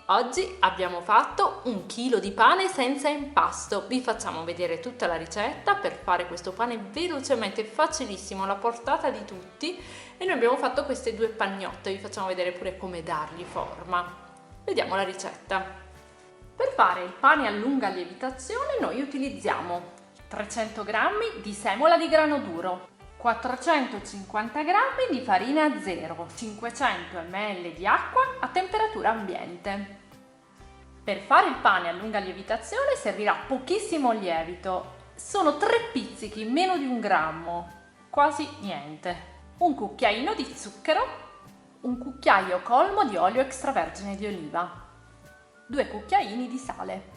Oggi abbiamo fatto 1 chilo di pane senza impasto. Vi facciamo vedere tutta la ricetta per fare questo pane velocemente, facilissimo, alla portata di tutti. E noi abbiamo fatto queste 2 pagnotte, vi facciamo vedere pure come dargli forma. Vediamo la ricetta. Per fare il pane a lunga lievitazione noi utilizziamo 300 g di semola di grano duro, 450 g di farina zero, 500 ml di acqua a temperatura ambiente. Per fare il pane a lunga lievitazione servirà pochissimo lievito, sono 3 pizzichi, meno di 1 grammo, quasi niente. Un cucchiaino di zucchero, un cucchiaio colmo di olio extravergine di oliva, 2 cucchiaini di sale.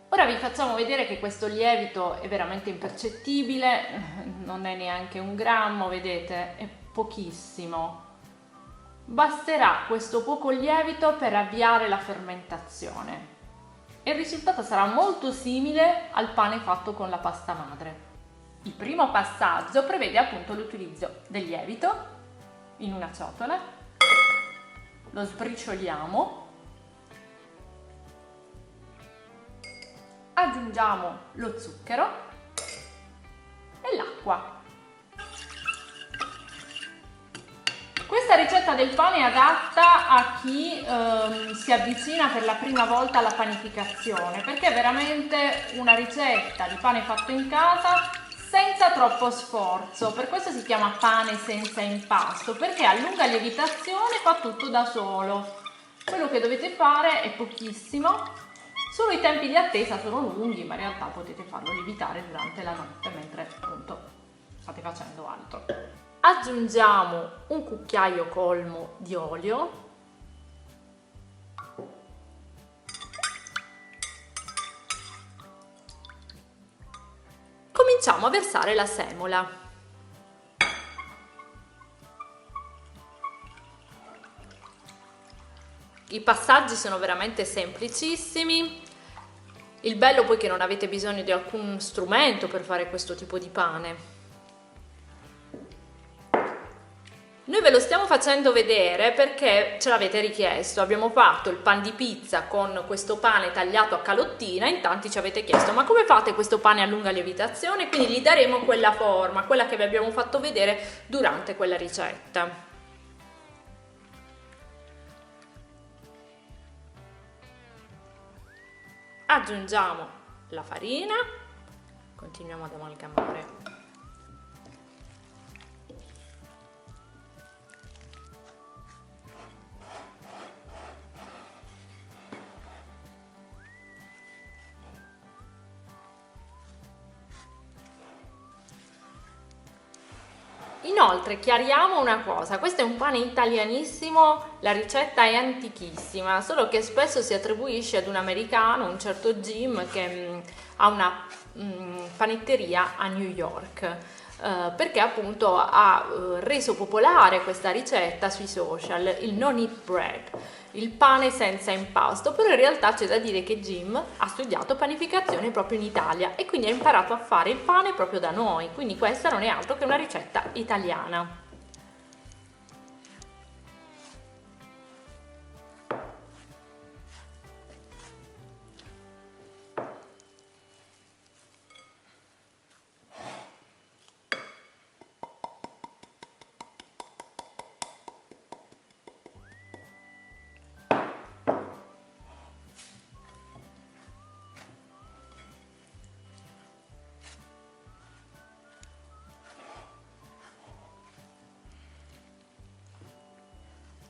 Ora vi facciamo vedere che questo lievito è veramente impercettibile, non è neanche 1 grammo, vedete, è pochissimo. Basterà questo poco lievito per avviare la fermentazione e il risultato sarà molto simile al pane fatto con la pasta madre. Il primo passaggio prevede appunto l'utilizzo del lievito in una ciotola, lo sbricioliamo, aggiungiamo lo zucchero e l'acqua. Questa ricetta del pane è adatta a chi si avvicina per la prima volta alla panificazione, perché è veramente una ricetta di pane fatto in casa senza troppo sforzo. Per questo si chiama pane senza impasto, perché a lunga lievitazione fa tutto da solo. Quello che dovete fare è pochissimo, solo i tempi di attesa sono lunghi, ma in realtà potete farlo lievitare durante la notte mentre appunto state facendo altro. Aggiungiamo un cucchiaio colmo di olio, cominciamo a versare la semola. I passaggi sono veramente semplicissimi. Il bello poi è che non avete bisogno di alcun strumento per fare questo tipo di pane. Noi ve lo stiamo facendo vedere perché ce l'avete richiesto. Abbiamo fatto il pan di pizza con questo pane tagliato a calottina, in tanti ci avete chiesto ma come fate questo pane a lunga lievitazione? Quindi gli daremo quella forma, quella che vi abbiamo fatto vedere durante quella ricetta. Aggiungiamo la farina, continuiamo ad amalgamare. Inoltre chiariamo una cosa, questo è un pane italianissimo, la ricetta è antichissima, solo che spesso si attribuisce ad un americano, un certo Jim, che ha una panetteria a New York, perché appunto ha reso popolare questa ricetta sui social, il no knead bread, il pane senza impasto. Però in realtà c'è da dire che Jim ha studiato panificazione proprio in Italia e quindi ha imparato a fare il pane proprio da noi, quindi questa non è altro che una ricetta italiana.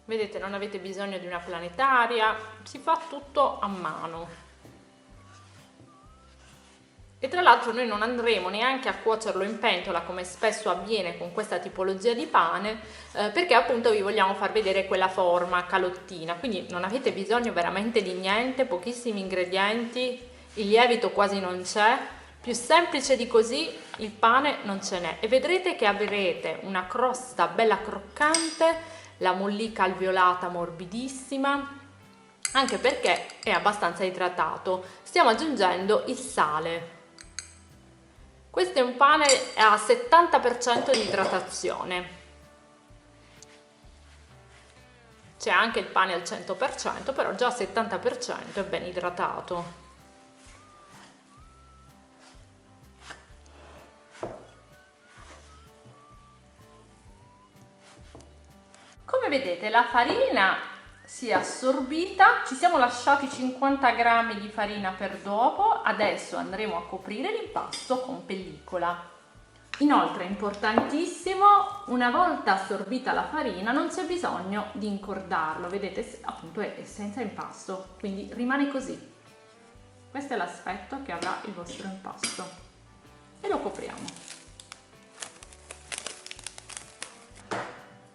Vedete, non avete bisogno di una planetaria, si fa tutto a mano. E tra l'altro noi non andremo neanche a cuocerlo in pentola come spesso avviene con questa tipologia di pane, perché appunto vi vogliamo far vedere quella forma calottina, quindi non avete bisogno veramente di niente, pochissimi ingredienti, il lievito quasi non c'è, più semplice di così il pane non ce n'è e vedrete che avrete una crosta bella croccante, la mollica alveolata morbidissima, anche perché è abbastanza idratato. Stiamo aggiungendo il sale. Questo è un pane a 70% di idratazione. C'è anche il pane al 100%, però già al 70% è ben idratato. Come vedete la farina si è assorbita, ci siamo lasciati 50 grammi di farina per dopo, adesso andremo a coprire l'impasto con pellicola. Inoltre è importantissimo, una volta assorbita la farina non c'è bisogno di incordarlo, vedete appunto è senza impasto, quindi rimane così. Questo è l'aspetto che avrà il vostro impasto e lo copriamo.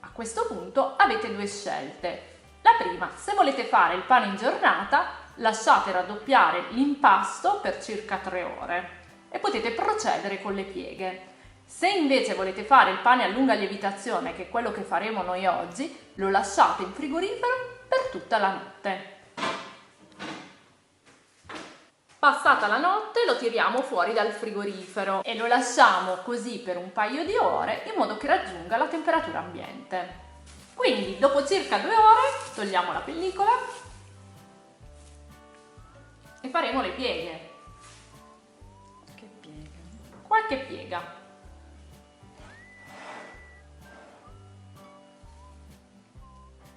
A questo punto avete due scelte. La prima, se volete fare il pane in giornata, lasciate raddoppiare l'impasto per circa 3 ore e potete procedere con le pieghe. Se invece volete fare il pane a lunga lievitazione, che è quello che faremo noi oggi, lo lasciate in frigorifero per tutta la notte. Passata la notte lo tiriamo fuori dal frigorifero e lo lasciamo così per un paio di ore in modo che raggiunga la temperatura ambiente. Quindi dopo circa 2 ore togliamo la pellicola e faremo le pieghe. Che piega? Qualche piega.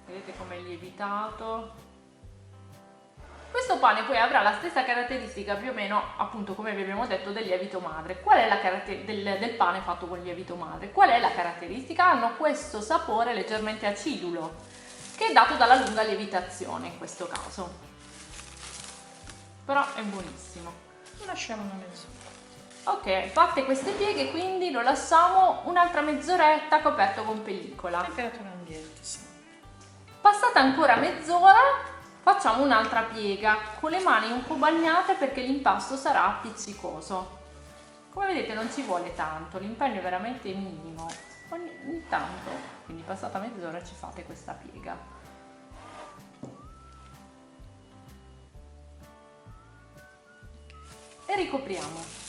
Vedete com'è lievitato? Questo pane poi avrà la stessa caratteristica più o meno, appunto come vi abbiamo detto, del lievito madre. Qual è la caratteristica del pane fatto con lievito madre? Qual è la caratteristica? Hanno questo sapore leggermente acidulo, che è dato dalla lunga lievitazione in questo caso. Però è buonissimo. Lasciamo una mezz'ora. Ok, fatte queste pieghe, quindi lo lasciamo un'altra mezz'oretta coperto con pellicola. Temperatura ambiente, sì. Passata ancora mezz'ora facciamo un'altra piega con le mani un po' bagnate perché l'impasto sarà appiccicoso. Come vedete non ci vuole tanto, l'impegno è veramente minimo, ogni tanto, quindi passata mezz'ora ci fate questa piega. E ricopriamo.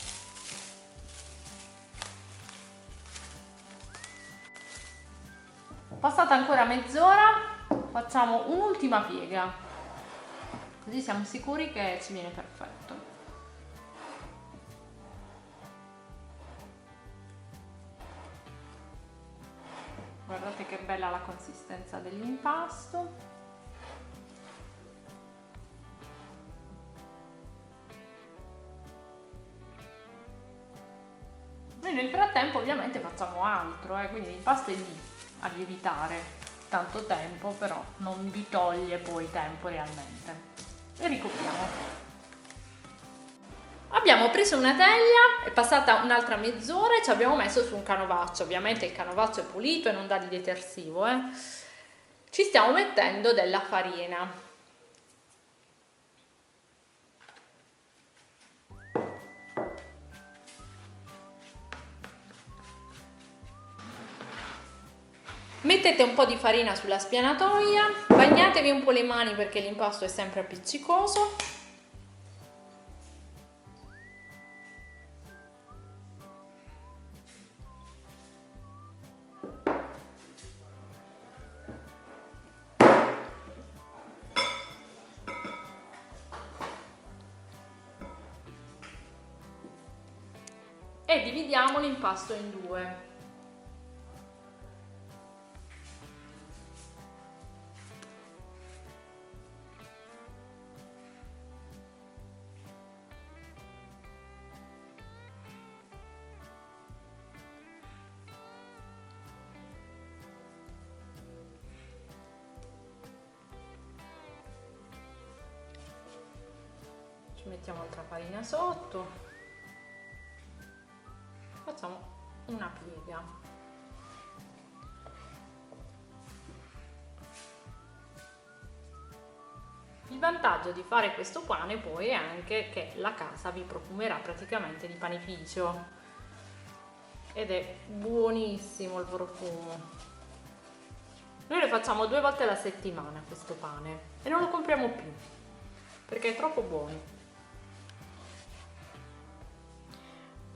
Passata ancora mezz'ora facciamo un'ultima piega, così siamo sicuri che ci viene perfetto. Guardate che bella la consistenza dell'impasto. Noi nel frattempo ovviamente facciamo altro, quindi l'impasto è lì a lievitare tanto tempo, però non vi toglie poi tempo realmente. E ricopriamo. Abbiamo preso una teglia, è passata un'altra mezz'ora e ci abbiamo messo su un canovaccio. Ovviamente il canovaccio è pulito e non dà di detersivo. Ci stiamo mettendo della farina. Mettete un po' di farina sulla spianatoia, bagnatevi un po' le mani perché l'impasto è sempre appiccicoso. E dividiamo l'impasto in due. Ci mettiamo altra farina sotto, facciamo una piega. Il vantaggio di fare questo pane poi è anche che la casa vi profumerà praticamente di panificio ed è buonissimo il profumo. Noi lo facciamo 2 volte alla settimana questo pane e non lo compriamo più perché è troppo buono.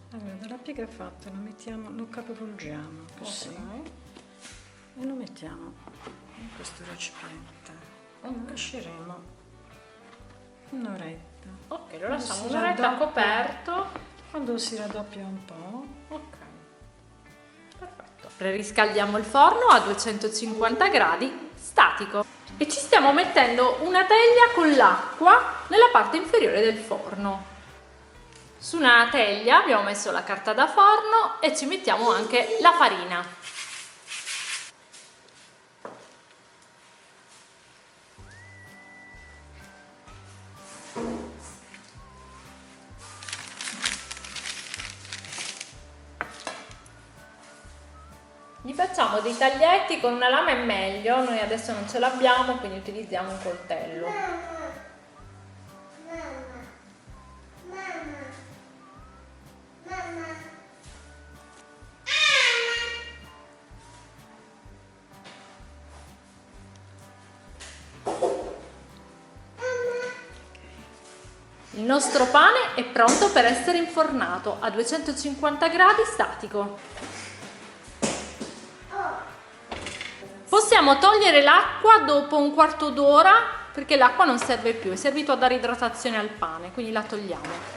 Allora, dalla piega fatta lo mettiamo, lo capovolgiamo così Okay. e lo mettiamo in questo recipiente. Lo lasceremo un'oretta. Ok, lo lasciamo Si un'oretta raddoppia. coperto. Quando si raddoppia un po', Ok, perfetto. Preriscaldiamo il forno a 250 gradi statico e ci stiamo mettendo una teglia con l'acqua nella parte inferiore del forno. Su una teglia abbiamo messo la carta da forno e ci mettiamo anche la farina. Gli facciamo dei taglietti con una lama, è meglio, noi adesso non ce l'abbiamo, quindi utilizziamo un coltello. Il nostro pane è pronto per essere infornato a 250 gradi statico. Possiamo togliere l'acqua dopo un quarto d'ora perché l'acqua non serve più, è servito a dare idratazione al pane, quindi la togliamo.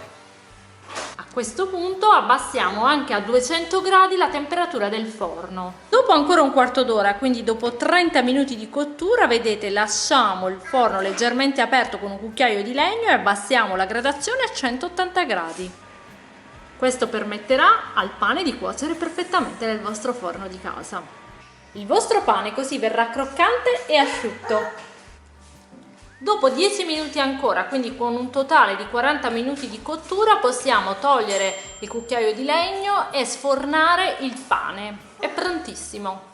A questo punto abbassiamo anche a 200 gradi la temperatura del forno. Dopo ancora un quarto d'ora, quindi dopo 30 minuti di cottura, vedete, lasciamo il forno leggermente aperto con un cucchiaio di legno e abbassiamo la gradazione a 180 gradi. Questo permetterà al pane di cuocere perfettamente nel vostro forno di casa. Il vostro pane così verrà croccante e asciutto. Dopo 10 minuti ancora, quindi con un totale di 40 minuti di cottura, possiamo togliere il cucchiaio di legno e sfornare il pane. È prontissimo.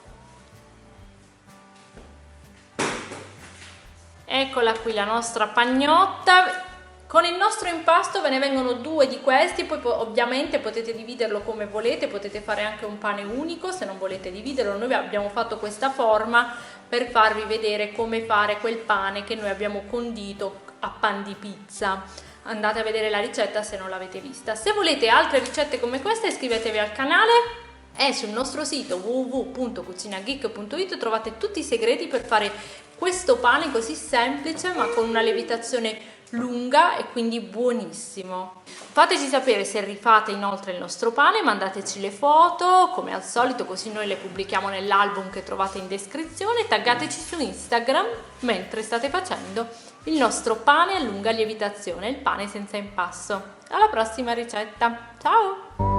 Eccola qui la nostra pagnotta. Con il nostro impasto ve ne vengono 2 di questi, poi ovviamente potete dividerlo come volete, potete fare anche un pane unico se non volete dividerlo. Noi abbiamo fatto questa forma per farvi vedere come fare quel pane che noi abbiamo condito a pan di pizza. Andate a vedere la ricetta se non l'avete vista. Se volete altre ricette come questa iscrivetevi al canale e sul nostro sito www.cucinageek.it trovate tutti i segreti per fare questo pane così semplice ma con una lievitazione lunga e quindi buonissimo. Fateci sapere se rifate inoltre il nostro pane, mandateci le foto come al solito, così noi le pubblichiamo nell'album che trovate in descrizione. Taggateci su Instagram mentre state facendo il nostro pane a lunga lievitazione, il pane senza impasto. Alla prossima ricetta, ciao!